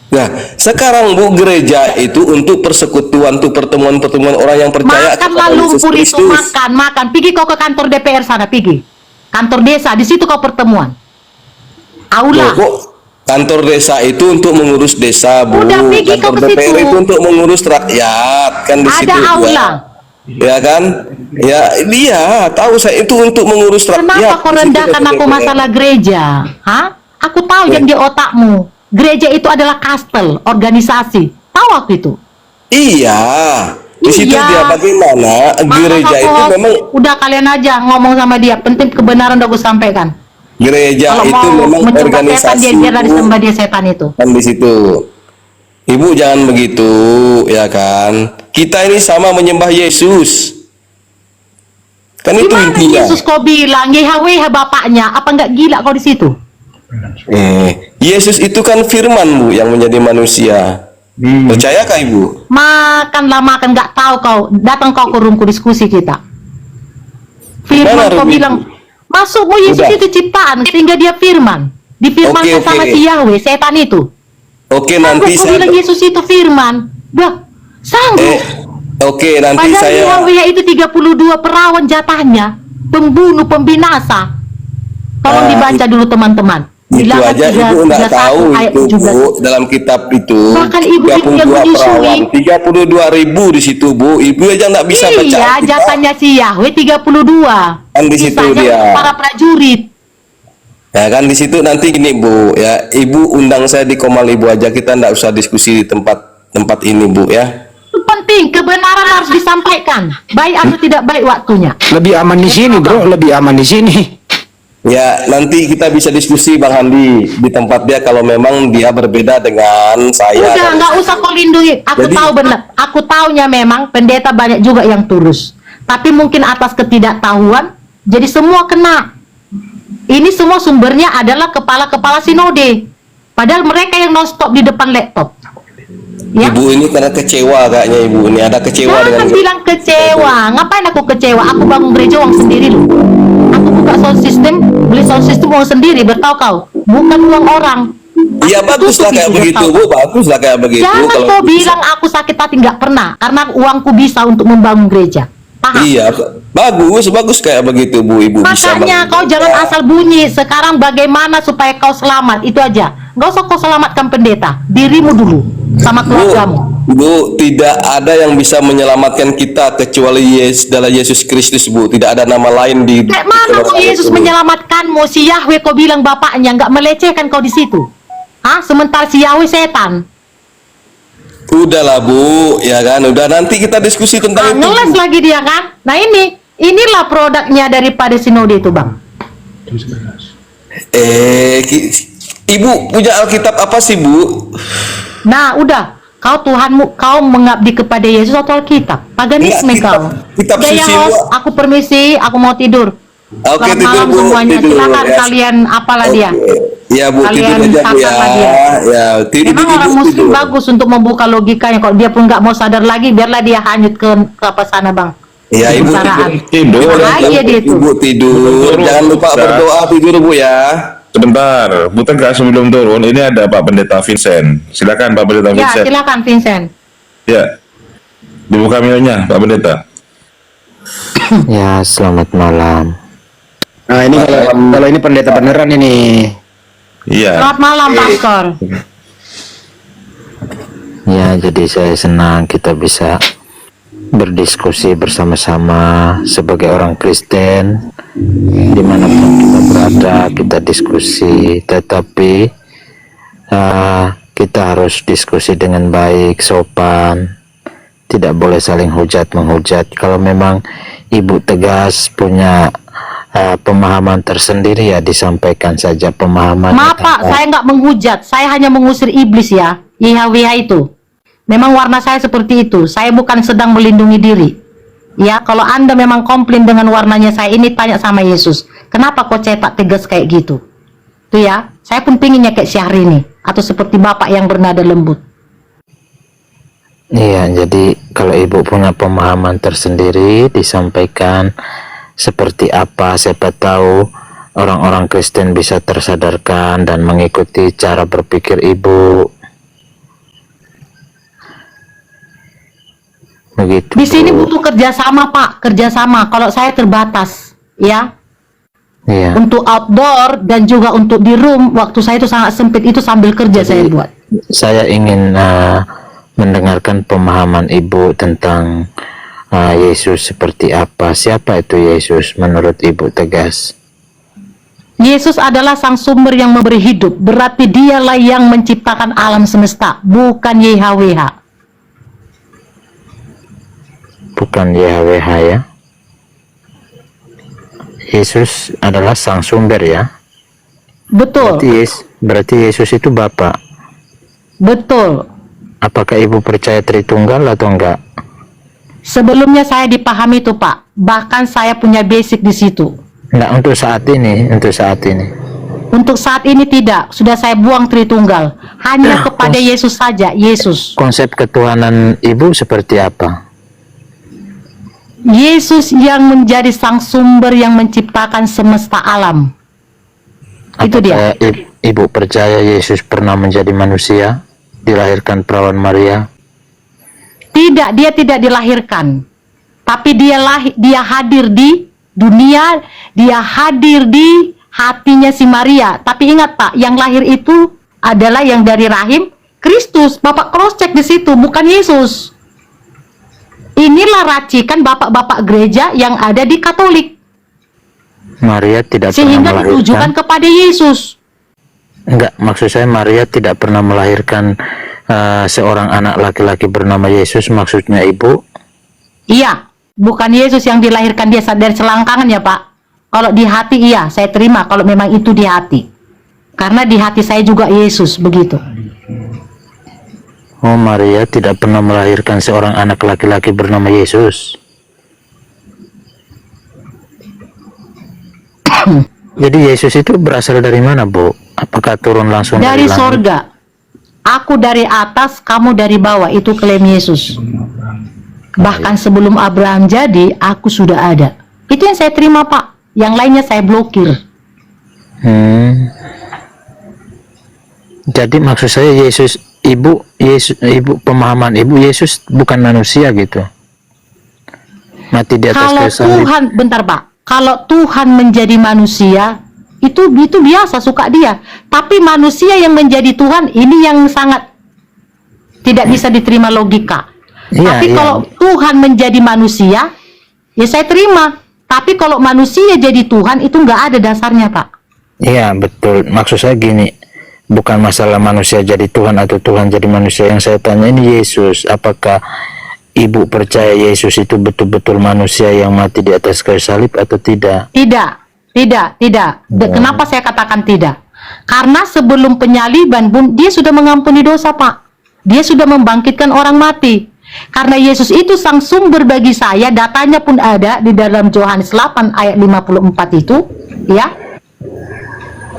Nah, sekarang, Bu, gereja itu untuk persekutuan, untuk pertemuan-pertemuan orang yang percaya Makanlah kepada Yesus lumpur itu, Kristus. makan. Pergi kau ke kantor DPR sana, pergi. Kantor desa, di situ kau pertemuan. Loh, Aula. kok kantor desa itu untuk mengurus desa, Bu. Udah, pergi Kantor kau ke DPR situ. itu untuk mengurus rakyat, kan di situ. Ada ya. aula. Ya kan? Ya, dia tahu saya itu untuk mengurus rakyat. Kenapa kau Di situ rendahkan ada aku DPR. masalah gereja? Hah? Aku tahu yang di otakmu. Gereja itu adalah kastel, organisasi. Tahu aku itu. Iya. Di situ Iya. dia bagaimana gereja Maka itu kau- memang udah kalian aja ngomong sama dia. Penting kebenaran udah aku sampaikan. gereja Kalau itu mau memang menyembah setan, organisasi. dia biarlah Bu. disembah dia setan itu. Kan di situ. Ibu jangan begitu, ya kan? Kita ini sama menyembah Yesus. Kan itu Gimana intinya. Yesus kau bilang Yahweh bapaknya? Apa nggak gila kau di situ? Yesus itu kan firman Bu yang menjadi manusia. Percayakah Ibu? Makan nggak tahu kau. Datang kau ke roomku diskusi kita. Firman Mana kau room bilang, masukmu Yesus Udah. itu ciptaan sehingga dia firman. Difirmankan Oke, sama oke. si Yahweh, setan itu. Oke, nanti Kau saya bilang Yesus itu firman. Dah, sanggup. Oke, nanti Padahal saya Yahweh itu 32 perawan jatahnya. Pembunuh, pembinasa. Tolong Ah, dibaca dulu teman-teman. itu Bilangan aja 3, Ibu nggak 31 tahu ayat itu 17. Bu, dalam kitab itu Bahkan Ibu itu yang 32 menyusui. perawan, 32.000 di situ Bu. Ibu aja nggak bisa baca Iya, Alkitab. jatahnya si Yahweh 32. Kan di situ Sisanya dia. untuk para prajurit. Ya kan di situ nanti gini Bu, ya Ibu undang saya di Komal Ibu aja, kita nggak usah diskusi di tempat ini Bu ya. Itu penting, kebenaran harus disampaikan. Baik atau tidak baik waktunya. Lebih aman di sini, Bro. Lebih aman di sini. Ya nanti kita bisa diskusi Bang Handi di tempat dia kalau memang dia berbeda dengan saya. Udah, nggak usah kau lindungi. Aku Jadi- tahu benar. Aku taunya memang pendeta banyak juga yang tulus. Tapi mungkin atas ketidaktahuan, jadi semua kena. Ini semua sumbernya adalah kepala-kepala sinode. Padahal mereka yang non-stop di depan laptop. Ya? Ibu ini karena kecewa kayaknya Ibu ini ada kecewa dengan Jangan bilang kecewa. Ngapain aku kecewa? Aku bangun gereja uang sendiri loh. Aku buka sound system, beli sound system uang sendiri, bertahu kau. Bukan uang orang. Iya Aku bagus lah tutup kayak itu, begitu bertahu Bu, kau. bagus lah kayak begitu. Jangan kalau kau bisa. bilang aku sakit hati, nggak pernah. Karena uangku bisa untuk membangun gereja. Paham? Iya, bagus kayak begitu Bu, Ibu bisa. Makanya kau jangan asal bunyi. Sekarang bagaimana supaya kau selamat? Itu aja. Gak usah kau selamatkan pendeta. Dirimu dulu sama keluargamu. Bu, tidak ada yang bisa menyelamatkan kita kecuali Yesus Kristus Bu. Tidak ada nama lain di. Kayak mana kau Yesus menyelamatkanmu? Si Yahweh kau bilang bapaknya, nggak melecehkan kau di situ. Hah? Sementara si Yahweh setan. Udahlah Bu, ya kan. Udah nanti kita diskusi tentang itu. Ngeles Bu. lagi dia kan. Nah inilah produknya daripada sinode itu bang. Ibu punya Alkitab apa sih Bu? Nah udah. Kau Tuhanmu, kau mengabdi kepada Yesus atau Alkitab? Paganisme Enggak, kau. kitab Udah ya, suci, host, Bu. aku permisi, aku mau tidur. Oke, Selamat tidur, malam Bu. semuanya. Tidur, Silakan ya. kalian apalah dia. Ya Bu, Kalian tidur aja Bu ya. sabarlah dia. Ya, Memang orang Ibu muslim tidur. bagus untuk membuka logikanya. Kalau dia pun nggak mau sadar lagi, biarlah dia hanyut ke apa sana bang. Ya Ibu Kebesaran. tidur. Bahaya dia itu. Ibu tidur. Jangan lupa Ustaz. berdoa tidur Bu ya. Sebentar, Bu Tegas sebelum turun, ini ada Pak Pendeta Vincent. Silakan Pak Pendeta Ya Vincent. silakan Vincent. Ya. Dibuka kameranya, Pak Pendeta. Ya, selamat malam. Nah, ini kalau ini pendeta beneran ini. Iya. Selamat malam Pastor. Ya, jadi saya senang kita bisa berdiskusi bersama-sama sebagai orang Kristen, dimanapun kita berada kita diskusi, tetapi kita harus diskusi dengan baik, sopan, tidak boleh saling hujat menghujat. Kalau memang Ibu Tegas punya pemahaman tersendiri, ya disampaikan saja pemahaman. Maaf Pak, saya nggak menghujat. Saya hanya mengusir iblis ya. YHWH itu. Memang warna saya seperti itu. Saya bukan sedang melindungi diri. Ya, kalau Anda memang komplain dengan warnanya saya ini, tanya sama Yesus. Kenapa kok cetak tegas kayak gitu? Tuh ya, saya pun pinginnya kayak Syahrini. Atau seperti Bapak yang bernada lembut. Iya, jadi kalau Ibu punya pemahaman tersendiri, disampaikan seperti apa, siapa tahu orang-orang Kristen bisa tersadarkan dan mengikuti cara berpikir Ibu. Begitu. Di sini Bu. butuh kerjasama Pak, kerjasama. Kalau saya terbatas, ya. Iya. Untuk outdoor dan juga untuk di room, waktu saya itu sangat sempit, itu sambil kerja saya buat. Saya ingin mendengarkan pemahaman Ibu tentang Yesus seperti apa. Siapa itu Yesus menurut Ibu Tegas? Yesus adalah sang sumber yang memberi hidup. Berarti dialah yang menciptakan alam semesta, bukan YHWH. Bukan YHWH ya. Yesus adalah sang sumber ya. Betul, Berarti Yesus itu Bapa. betul. Apakah Ibu percaya Tritunggal atau enggak? Sebelumnya saya dipahami itu Pak. Bahkan saya punya basic di situ. Enggak, untuk saat ini, Untuk saat ini tidak, sudah saya buang Tritunggal. Hanya kepada Yesus saja, Yesus. Konsep ketuhanan Ibu seperti apa? Yesus yang menjadi sang sumber yang menciptakan semesta alam. Itu dia. Apakah Ibu percaya Yesus pernah menjadi manusia, dilahirkan perawan Maria? Tidak, dia tidak dilahirkan. Tapi dia hadir di dunia, dia hadir di hatinya si Maria. Tapi ingat Pak, yang lahir itu adalah yang dari rahim Kristus. Bapak cross check di situ, bukan Yesus. Inilah racikan bapak-bapak gereja yang ada di Katolik. Maria tidak pernah Sehingga ditujukan melahirkan. kepada Yesus. Enggak, maksud saya Maria tidak pernah melahirkan seorang anak laki-laki bernama Yesus, maksudnya Ibu? Iya, bukan Yesus yang dilahirkan dia dari selangkangan ya Pak. Kalau di hati iya, saya terima kalau memang itu di hati. Karena di hati saya juga Yesus, begitu. Oh, Maria tidak pernah melahirkan seorang anak laki-laki bernama Yesus. Jadi Yesus itu berasal dari mana, Bu? Apakah turun langsung Dari langit? sorga. Aku dari atas, kamu dari bawah. Itu klaim Yesus. Bahkan sebelum Abraham jadi, aku sudah ada. Itu yang saya terima Pak. Yang lainnya saya blokir. Jadi maksud saya Yesus, Ibu pemahaman Ibu Yesus bukan manusia gitu. Mati di atas Kalau kayu salib. Tuhan, bentar Pak. Kalau Tuhan menjadi manusia, itu biasa, suka dia. Tapi manusia yang menjadi Tuhan, ini yang sangat tidak bisa diterima logika. Iya, Tapi iya. kalau Tuhan menjadi manusia, ya saya terima. Tapi kalau manusia jadi Tuhan, itu nggak ada dasarnya Pak. Iya, betul. Maksud saya gini, bukan masalah manusia jadi Tuhan atau Tuhan jadi manusia. Yang saya tanya ini Yesus, apakah Ibu percaya Yesus itu betul-betul manusia yang mati di atas kayu salib atau tidak? Tidak. Kenapa saya katakan tidak? Karena sebelum penyaliban pun dia sudah mengampuni dosa Pak. Dia sudah membangkitkan orang mati. Karena Yesus itu sang sumber bagi saya, datanya pun ada di dalam Yohanes 8 ayat 54 itu, ya.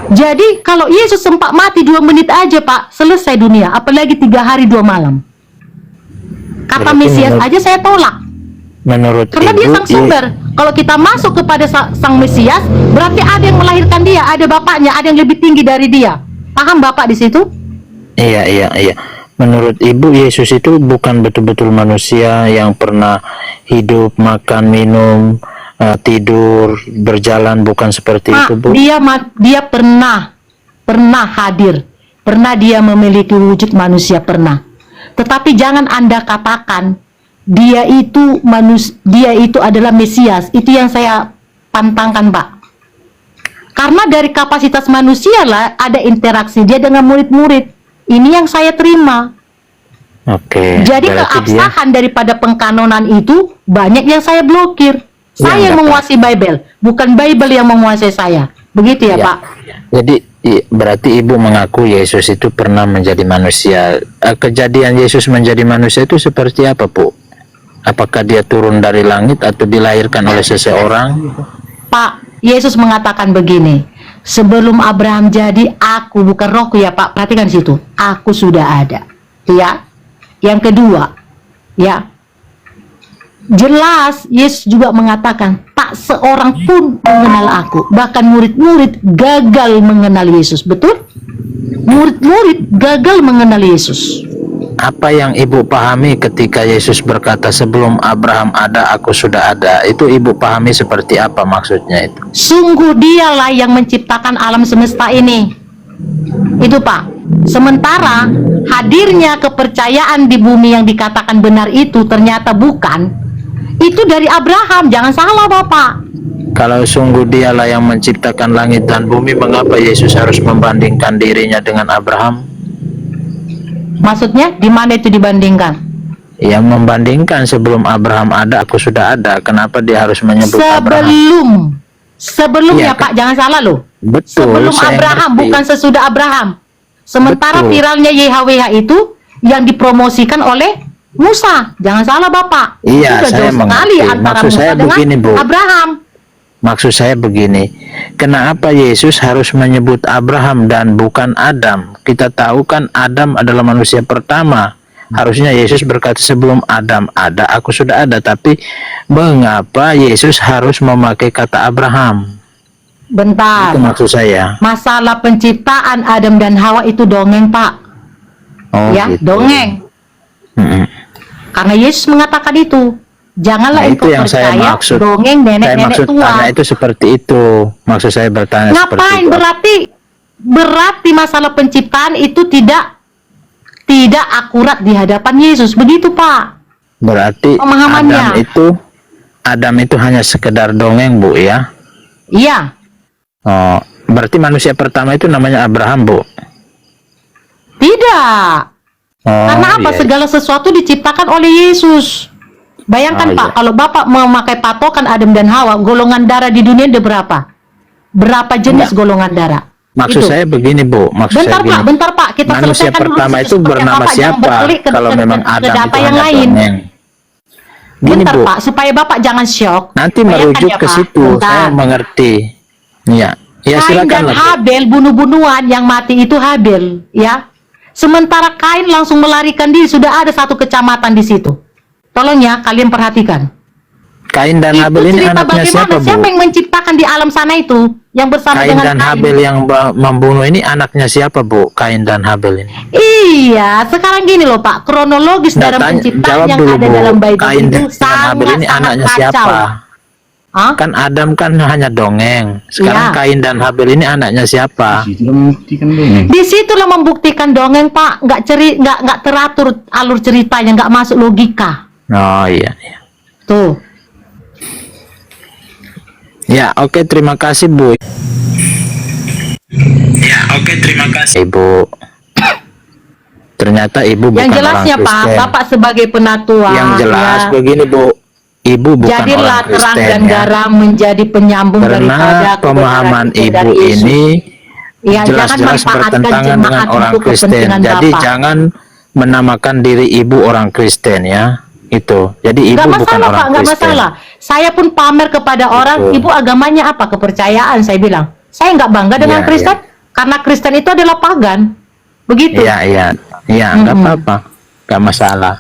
Jadi kalau Yesus sempat mati 2 menit aja Pak, selesai dunia. Apalagi 3 hari 2 malam. Kata Berarti Mesias menurut- aja saya tolak. Menurut Karena dia Ibu, sang sumber. Kalau kita masuk kepada sang Mesias, berarti ada yang melahirkan dia, ada bapaknya, ada yang lebih tinggi dari dia. Paham Bapak di situ? Iya. Menurut Ibu, Yesus itu bukan betul-betul manusia yang pernah hidup, makan, minum, tidur, berjalan, bukan seperti Pak, itu, Bu? dia pernah hadir, pernah dia memiliki wujud manusia, pernah. Tetapi jangan Anda katakan dia itu adalah Mesias. Itu yang saya pantangkan, Pak. Karena dari kapasitas manusia lah ada interaksi dia dengan murid-murid. Ini yang saya terima. Oke. Jadi berarti dia- keabsahan daripada pengkanonan itu banyak yang saya blokir. Saya yang enggak, menguasai Bible, bukan Bible yang menguasai saya. Begitu ya, Ya. Pak? Jadi berarti Ibu mengaku Yesus itu pernah menjadi manusia. Kejadian Yesus menjadi manusia itu seperti apa, Bu? Apakah dia turun dari langit atau dilahirkan oleh seseorang? Pak, Yesus mengatakan begini, sebelum Abraham jadi, aku, bukan rohku ya Pak, perhatikan situ, aku sudah ada. Ya. Yang kedua, ya, jelas Yesus juga mengatakan, tak seorang pun mengenal aku. Bahkan murid-murid gagal mengenal Yesus, betul? Murid-murid gagal mengenal Yesus. Apa yang Ibu pahami ketika Yesus berkata sebelum Abraham ada, aku sudah ada? Itu Ibu pahami seperti apa maksudnya itu? Sungguh dialah yang menciptakan alam semesta ini. Itu Pak. Sementara hadirnya kepercayaan di bumi yang dikatakan benar itu ternyata bukan. Itu dari Abraham, jangan salah Bapak. Kalau sungguh dialah yang menciptakan langit dan bumi, mengapa Yesus harus membandingkan dirinya dengan Abraham? Maksudnya di mana itu dibandingkan? Yang membandingkan sebelum Abraham ada, aku sudah ada. Kenapa dia harus menyebut Abraham? Sebelum Iya, ya Pak, jangan salah loh. Betul, Sebelum saya Abraham, ngerti. bukan sesudah Abraham. Sementara Betul. viralnya YHWH itu yang dipromosikan oleh Musa. Jangan salah Bapak. Iya, Sudah saya jauh sekali mengerti. antara Maksud Musa saya dengan begini, Bu. Abraham. Maksud saya begini, kenapa Yesus harus menyebut Abraham dan bukan Adam? Kita tahu kan Adam adalah manusia pertama. Harusnya Yesus berkata sebelum Adam ada, aku sudah ada. Tapi mengapa Yesus harus memakai kata Abraham? Bentar. Itu maksud saya. Masalah penciptaan Adam dan Hawa itu dongeng, Pak. Oh, Ya, gitu. dongeng. Mm-mm. Karena Yesus mengatakan itu. Janganlah Nah, engkau itu yang saya percaya maksud. dongeng Saya nenek-nenek maksud tua. tanya itu seperti itu. Maksud saya bertanya seperti Ngapain itu. berarti masalah penciptaan itu tidak akurat di hadapan Yesus, begitu Pak? Berarti Pemahamannya. Adam itu hanya sekedar dongeng, Bu, ya? Iya, Oh, berarti manusia pertama itu namanya Abraham, Bu. tidak. Oh, Karena apa? iya. Segala sesuatu diciptakan oleh Yesus. Bayangkan Oh, Pak, iya. kalau Bapak memakai patokan Adam dan Hawa, golongan darah di dunia ada berapa? Berapa jenis golongan darah? Maksud Itu. saya begini, Bu. Maksud Bentar saya gini. Pak, kita Manusia selesaikan dulu pertama diskusi itu supaya bernama Bapak jangan siapa? berkelit ke- Kalau ke- memang ke Adam data itu yang hanya lain. dongeng. Gini, Bentar Bu. Pak, supaya Bapak jangan syok. Nanti Bayangkan merujuk ya, ke Pak. situ. Bentar. Saya mengerti. Iya. Ya, Kain silakan dan lah, Bu. Habel bunuh-bunuhan, yang mati itu Habel, ya. Sementara Kain langsung melarikan diri, sudah ada satu kecamatan di situ. Tolong ya, kalian perhatikan. Kain dan Itu Habel ini cerita anaknya bagaimana? siapa, Bu? Siapa yang menciptakan di alam sana itu? Yang bersama Kain dengan dan Habel yang membunuh ini anaknya siapa, Bu? Kain dan Habel ini. Iya, sekarang gini loh Pak, kronologis Nggak, dalam penciptaan jawab yang dulu, ada Bu. dalam Bible Kain itu dan Habel ini sangat anaknya kacau. siapa? Hah? Kan Adam kan hanya dongeng. Sekarang Iya. Kain dan Habel ini anaknya siapa? Disitulah membuktikan dongeng Pak, nggak teratur alur ceritanya, nggak masuk logika. Oh, iya, iya. Tuh. Ya, oke, terima kasih, Bu. Ya, oke, terima kasih, Ibu. Ternyata Ibu bukan Yang orang jelasnya Pak, Kristen. Bapak sebagai penatua, Yang jelas ya, begini, Bu. Ibu bukan jadilah orang terang Kristen, dan ya. garam menjadi penyambung daripada Karena kebenaran pemahaman itu Ibu dari Yesus. ini Ya, jelas-jelas jangan manfaatkan bertentangan dengan jemaat orang untuk Kristen. kepentingan Jadi Bapak. jangan menamakan diri Ibu orang Kristen, ya. Itu. Jadi Ibu Nggak bukan masalah orang Pak, nggak Kristen. masalah. Saya pun pamer kepada orang, Betul. ibu agamanya apa? Kepercayaan, saya bilang. Saya nggak bangga dengan Iya, Kristen, karena Kristen itu adalah pagan. Begitu. Iya, iya. Iya, nggak apa-apa. Nggak masalah.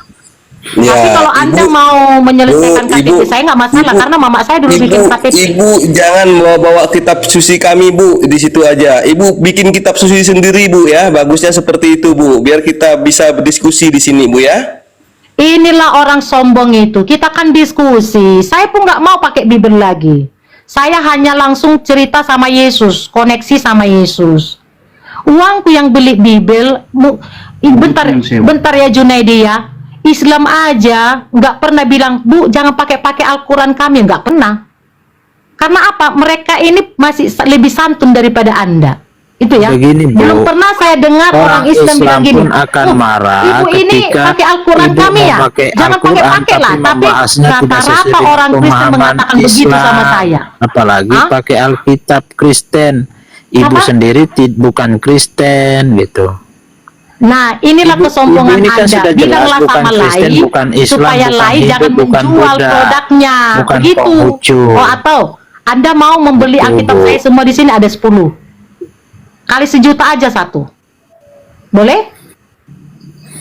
Ya, Tapi kalau Anda Ibu- mau menyelesaikan Bu, KTP, saya nggak masalah, Ibu- karena mama saya dulu bikin KTP. Ibu jangan bawa kitab suci kami, Bu, di situ aja. Ibu bikin kitab suci sendiri, Bu, ya. Bagusnya seperti itu, Bu. Biar kita bisa berdiskusi di sini, Bu, ya. Inilah orang sombong itu. Kita kan diskusi. Saya pun nggak mau pakai Bible lagi. Saya hanya langsung cerita sama Yesus, koneksi sama Yesus. Uangku yang beli Bible, bentar ya Junaidi ya. Islam aja nggak pernah bilang, Bu, jangan pakai Al-Quran kami, nggak pernah. Karena apa? Mereka ini masih lebih santun daripada Anda. Itu ya. Begini, Bu. Belum pernah saya dengar orang Islam bilang gini. pun akan marah Ibu ini ketika pakai Al-Quran Ibu kami ya. memakai Jangan Al-Quran, pakai-pakai lah. Tapi membahasnya tidak sesuai rata-rata dengan orang Kristen pemahaman mengatakan begitu Islam. sama saya. Apalagi Hah? pakai Alkitab Kristen. Ibu Apa? sendiri bukan Kristen gitu. Nah, inilah Ibu- kesombongan ibu ini kan Anda. sudah jelas Bilanglah bukan sama Kristen, Lai bukan Islam, supaya bukan Lai Hindu, jangan bukan menjual Buddha, produknya. bukan Begitu. Konghucu. Oh, atau Anda mau membeli Betul, Alkitab Bu. saya semua di sini ada 10. Kali 1 juta aja satu. Boleh?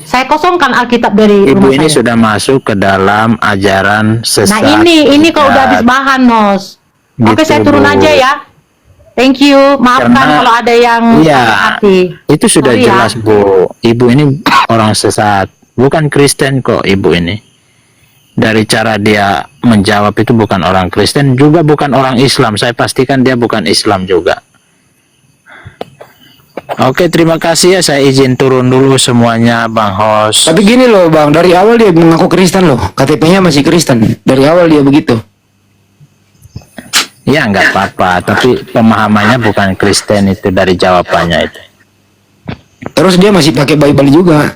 Saya kosongkan Alkitab dari Ibu rumah ini saya. sudah masuk ke dalam ajaran sesat. Nah, ini kalau udah habis bahan, Nos. Oke, Gitu, saya turun Bu. aja ya. Thank you. Maafkan Karena- kalau ada yang Iya, sakit hati. itu sudah Sorry ya. jelas, Bu. Ibu ini orang sesat, bukan Kristen kok Ibu ini. Dari cara dia menjawab itu bukan orang Kristen, juga bukan orang Islam. Saya pastikan dia bukan Islam juga. Oke, terima kasih ya. Saya izin turun dulu semuanya, Bang Hos. Tapi gini loh bang, dari awal dia mengaku Kristen loh, KTP-nya masih Kristen. Dari awal dia begitu. Ya, nggak apa-apa. Tapi pemahamannya bukan Kristen itu dari jawabannya itu. Terus dia masih pakai Bible juga.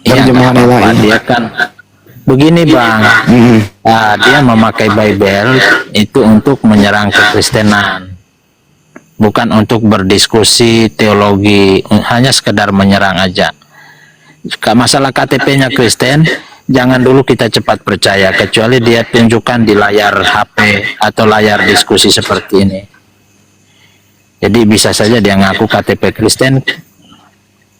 Ya, nggak Terjemahan apa-apa. lain. Dia kan begini, Bang. Dia memakai Bible itu untuk menyerang kekristenan, bukan untuk berdiskusi teologi, hanya sekedar menyerang aja. Masalah KTP-nya Kristen, jangan dulu kita cepat percaya, kecuali dia tunjukkan di layar HP atau layar diskusi seperti ini. Jadi bisa saja dia ngaku KTP Kristen,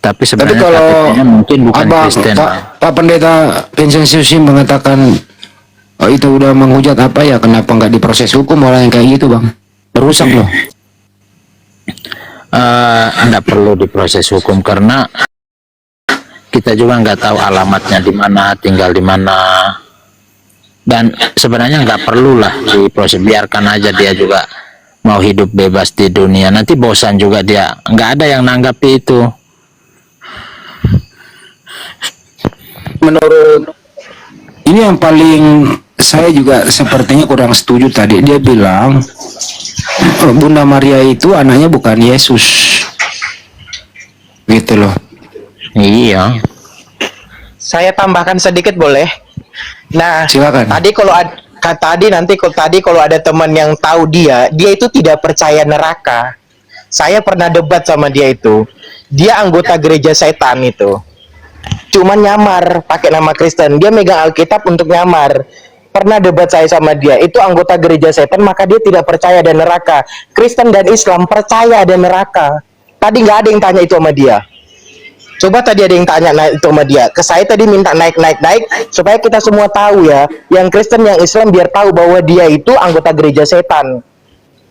tapi Tapi sebenarnya kalau KTP-nya mungkin bukan Abang, Kristen. Pak Pendeta Vincenzius mengatakan oh, itu udah menghujat apa ya, kenapa nggak diproses hukum orang yang kayak gitu, Bang? Berusak loh. Nggak perlu diproses hukum karena kita juga nggak tahu alamatnya di mana, tinggal di mana, dan sebenarnya nggak perlu lah diproses, biarkan aja dia juga mau hidup bebas di dunia, nanti bosan juga dia, nggak ada yang nanggapi itu. Menurut ini yang paling saya juga sepertinya kurang setuju tadi, dia bilang Bunda Maria itu anaknya bukan Yesus, gitu loh. Iya. Saya tambahkan sedikit boleh? Nah, Silakan. tadi kalau ada teman yang tahu dia itu tidak percaya neraka. Saya pernah debat sama dia itu. Dia anggota gereja setan itu. Cuman nyamar pakai nama Kristen. Dia megang Alkitab untuk nyamar. Pernah debat saya sama dia, itu anggota gereja setan, maka dia tidak percaya ada neraka. Kristen dan Islam percaya ada neraka. Tadi nggak ada yang tanya itu sama dia. Coba tadi ada yang tanya itu sama dia. Ke saya tadi minta naik supaya kita semua tahu ya, yang Kristen yang Islam biar tahu bahwa dia itu anggota gereja setan.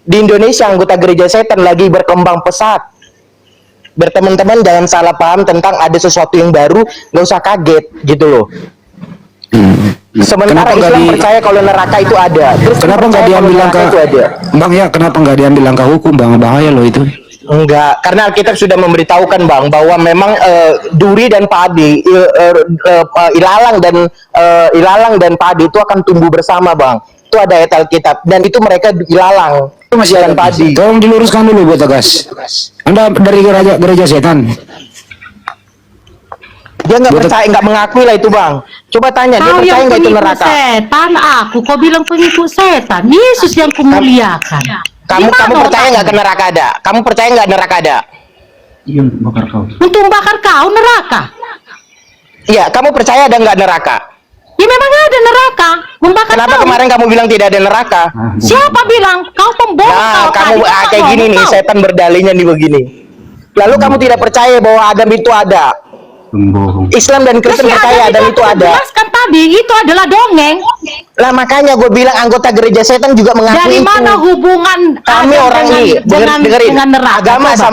Di Indonesia anggota gereja setan lagi berkembang pesat. Berteman-teman jangan salah paham tentang ada sesuatu yang baru, nggak usah kaget gitu loh. Sementara Kenapa nggak Islam percaya kalau neraka itu ada. Terus Kenapa nggak diambil langkah, Bang ya? Kenapa nggak diambil langkah hukum, Bang? Bahaya loh itu. Enggak, karena Alkitab sudah memberitahukan Bang bahwa memang duri dan padi, ilalang dan padi itu akan tumbuh bersama Bang. Itu ada ayat Alkitab dan itu mereka ilalang. Itu masih dan padi. Tolong diluruskan dulu buat Tegas. Anda dari gereja setan. Dia nggak percaya, nggak mengakui lah itu Bang. Coba tanya, dia Kau percaya yang nggak itu pengikut neraka? setan, aku kau bilang pengikut setan. Yesus yang kumuliakan. Kamu Di mana percaya nggak ke otakmu? neraka ada? Kamu percaya nggak neraka ada? Untuk membakar kau neraka? Iya, kamu percaya ada nggak neraka? Ya memang ada neraka. Membakar Kenapa kau. kemarin kamu bilang tidak ada neraka? Siapa bilang? Kau pembohong. Nah, kau kamu tadi. kayak Kau gini nih, tahu. setan berdalihnya nih begini. Lalu kamu tidak percaya bahwa Adam itu ada? Islam dan Terus Kristen ya percaya Adam itu ada. Jelaskan tadi, itu adalah dongeng. Lah makanya gue bilang anggota gereja setan juga mengakui Dari itu. mana hubungan Kami Adam orang dengan, ini dengerin dengan neraka? agama Coba.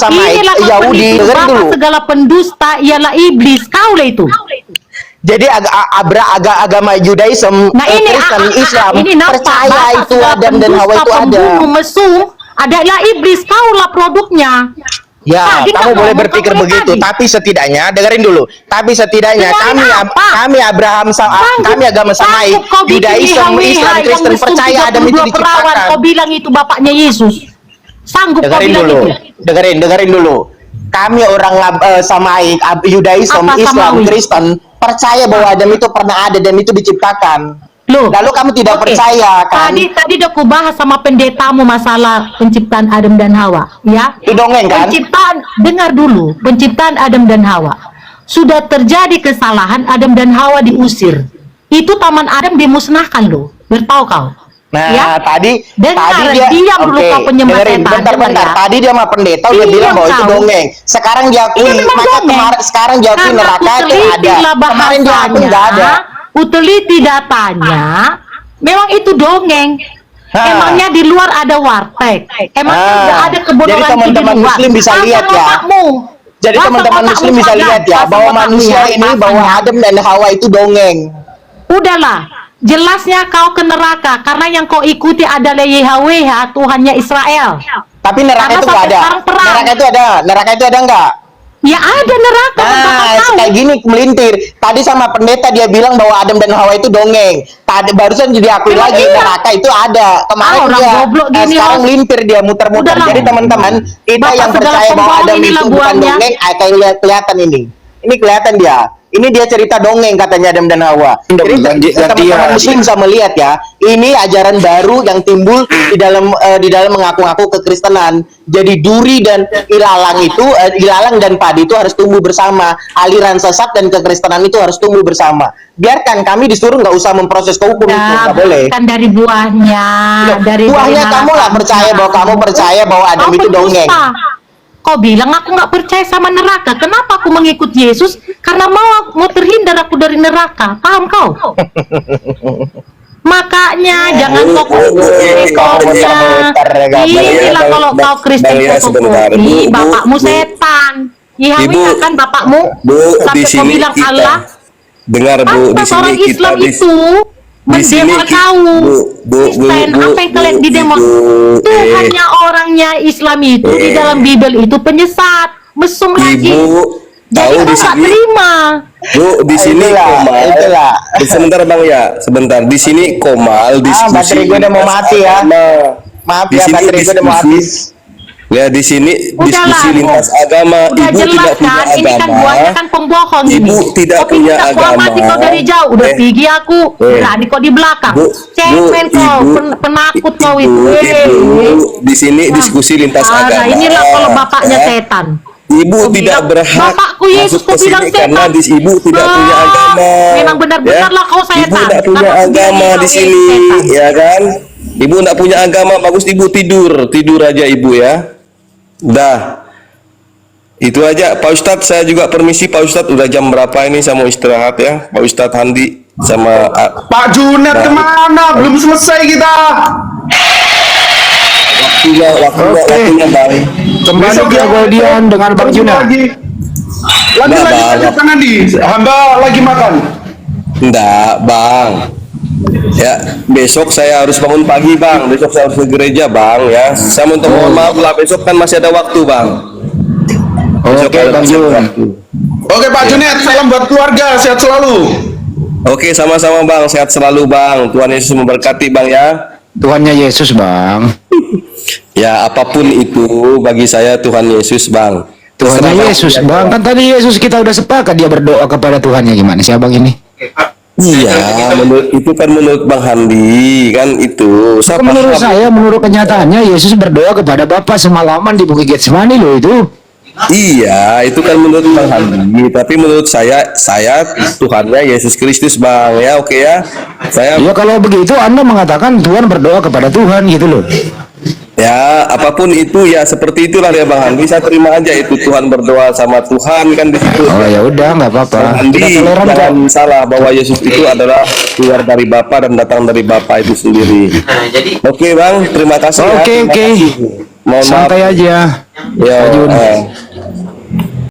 samaik, Inilah kau Yahudi, penipu, dengerin bapak dulu. segala pendusta ialah iblis. Kau lah itu. Jadi agama Judaism, Nah ini Kristen, Islam ini nampak percaya bapak itu segala Adam dan Hawa pendusta, itu ada. pembunuh, mesum adalah iblis. Kau lah produknya. Ya, Tadi kamu kan boleh ngomong berpikir kamu begitu, tadi. tapi setidaknya dengerin dulu. Tapi setidaknya Dengerin apa? kami kami agama Samaik, Sanggup kau bikin Judaism, IHWH Islam, yang Kristen mesum percaya Adam itu 32 perawan. diciptakan. Kau bilang itu bapaknya Yesus. Sanggup kau Dengerin bilang dulu, itu. dengerin dulu. Kami orang Samaik, Judaism, Apa Islam, Samawi? Kristen percaya bahwa Adam itu pernah ada dan itu diciptakan. Loh, Lalu kamu tidak oke. percaya kan? Tadi udah aku bahas sama pendetamu masalah penciptaan Adam dan Hawa, ya. Itu dongeng kan? Penciptaan, dengar dulu, penciptaan Adam dan Hawa. Sudah terjadi kesalahan, Adam dan Hawa diusir. Itu taman Adam dimusnahkan loh. Bertahu kau? Nah, Ya? tadi Dengar, dia diam dulu kau penyembah dengerin, setan, bentar. dengar ya. Tadi dia sama pendeta dia Diam bilang bahwa itu kau. dongeng. Sekarang diakui, Iya memang maka dongeng. sekarang diakui Karena neraka itu ada. kutelitilah Kemarin dia akui bahasanya, nggak ada. kuteliti datanya, memang itu dongeng. Hah. Emangnya di luar ada warteg? Emangnya nggak ada kebun Jadi orang teman-teman di luar? Muslim bisa Pasang lihat ya. otakmu. Jadi Pasang teman-teman otakmu Muslim bisa saja. lihat ya Pasang bahwa otakmu manusia ya, ini, bahwa pasang ya. Adam dan Hawa itu dongeng. Udahlah, jelasnya kau ke neraka karena yang kau ikuti adalah YHWH, Tuhannya Israel. Tapi neraka Karena itu nggak sampai ada. sekarang perang. Neraka itu ada nggak? Ya ada neraka, Nah, Bapak tahu. kayak gini melintir. Tadi sama pendeta dia bilang bahwa Adam dan Hawa itu dongeng. Tadi barusan diakui Emang lagi iya? neraka itu ada. Kemarin Orang dia goblok gini, sekarang Os. melintir dia muter-muter. Udahlah. Jadi teman-teman, kita Bapak yang segala percaya bahwa pembohong Adam inilah itu bukan buahnya. dongeng, kayak kelihatan ini. Ini kelihatan dia. Ini dia cerita dongeng katanya Adam dan Hawa. Jadi teman-teman muslim bisa melihat ya, ini ajaran baru yang timbul di dalam mengaku-ngaku kekristenan. Jadi duri dan ilalang dan padi itu harus tumbuh bersama. Aliran sesat dan kekristenan itu harus tumbuh bersama. Biarkan, kami disuruh nggak usah memproses ke hukum itu, nggak boleh. Kan dari buahnya. Buahnya kamu lah percaya bahwa kamu percaya bahwa Adam itu dongeng. Kau bilang aku nggak percaya sama neraka. Kenapa aku mengikut Yesus? Karena mau terhindar aku dari neraka. Paham kau? Makanya jangan kokohnya. Inilah kalau kau Kristen kokoh, bapakmu setan. Yahweh akan bapakmu sampai kau bilang Allah. Dengar Bu, di sini orang Islam kita itu mendemo kau. Kristen, apa yang kalian di demo? Tuhannya orangnya Islam itu di dalam Bible itu penyesat, mesum lagi. Jadi kau nggak terima. Bu, di sini Komal. Sebentar Bang ya, sebentar. Di sini Komal diskusi. Baterai gue udah mau mati ya. Maaf ya, baterai gue udah mau habis. Ya, di sini diskusi lintas agama. Udah Ibu jelas tidak punya kan, ini kan agama. buahnya kan pembohong ini. Ibu tidak Kau punya pintar agama. mati kau dari jauh, udah pergi aku. Berani kau di belakang. Cemen kau, penakut kau itu. Ibu, di sini diskusi lintas agama. Inilah kalau bapaknya Ya. setan. Ibu Kau tidak bilang, berhak Bapakku Yesus, masuk kau ke sini bilang karena setan. ibu tidak punya agama. Memang benar-benar lah kau setan. Ibu tidak punya Karena agama sendiri di kau sini, setan. ya kan? Ibu tidak punya agama, bagus ibu tidur aja ibu ya. Dah. Itu aja, Pak Ustadz. Saya juga permisi Pak Ustadz. Udah jam berapa ini? Saya mau istirahat ya, Pak Ustadz Handi sama Pak Junet kemana? Belum selesai kita. waktunya Bang. Kembali ke Goldian dengan Bang Juna. Lagi Bang. tangan di. Hamba lagi makan. Enggak, Bang. Ya, besok saya harus bangun pagi, Bang. Besok saya harus ke gereja, Bang, ya. Saya minta mohon maaf lah, besok kan masih ada waktu, Bang. Oke, Bang Jun. Oke Pak Junet, salam buat keluarga, sehat selalu. Oke, sama-sama, Bang. Sehat selalu, Bang. Tuhan Yesus memberkati, Bang, ya. Tuhannya Yesus, Bang. Ya, apapun itu bagi saya Tuhan Yesus, Bang. Tuhannya Terserah Yesus, Bang. Bang. Kan tadi Yesus kita udah sepakat dia berdoa kepada Tuhannya, gimana sih Abang ini? Iya, menurut Bang Handi kan itu. Saya Menurut paham. saya, menurut kenyataannya Yesus berdoa kepada Bapa semalaman di Bukit Getsemani loh itu. Iya, itu kan menurut Bang Handi. Tapi menurut saya Tuhannya Yesus Kristus, Bang. Ya, oke ya. Saya Ya kalau begitu Anda mengatakan Tuhan berdoa kepada Tuhan gitu loh. ya apapun itu ya seperti itulah ya Bang Handi. Saya terima aja itu Tuhan berdoa sama Tuhan kan di situ. Oh ya udah nggak apa-apa. Bang Handi, Kita toleran kok. jangan salah bahwa Yesus itu adalah keluar dari Bapa dan datang dari Bapa itu sendiri. Oke Bang, terima kasih. Oke, Terima oke. kasih. Mohon maaf. Santai aja. Ya, Pak Jun.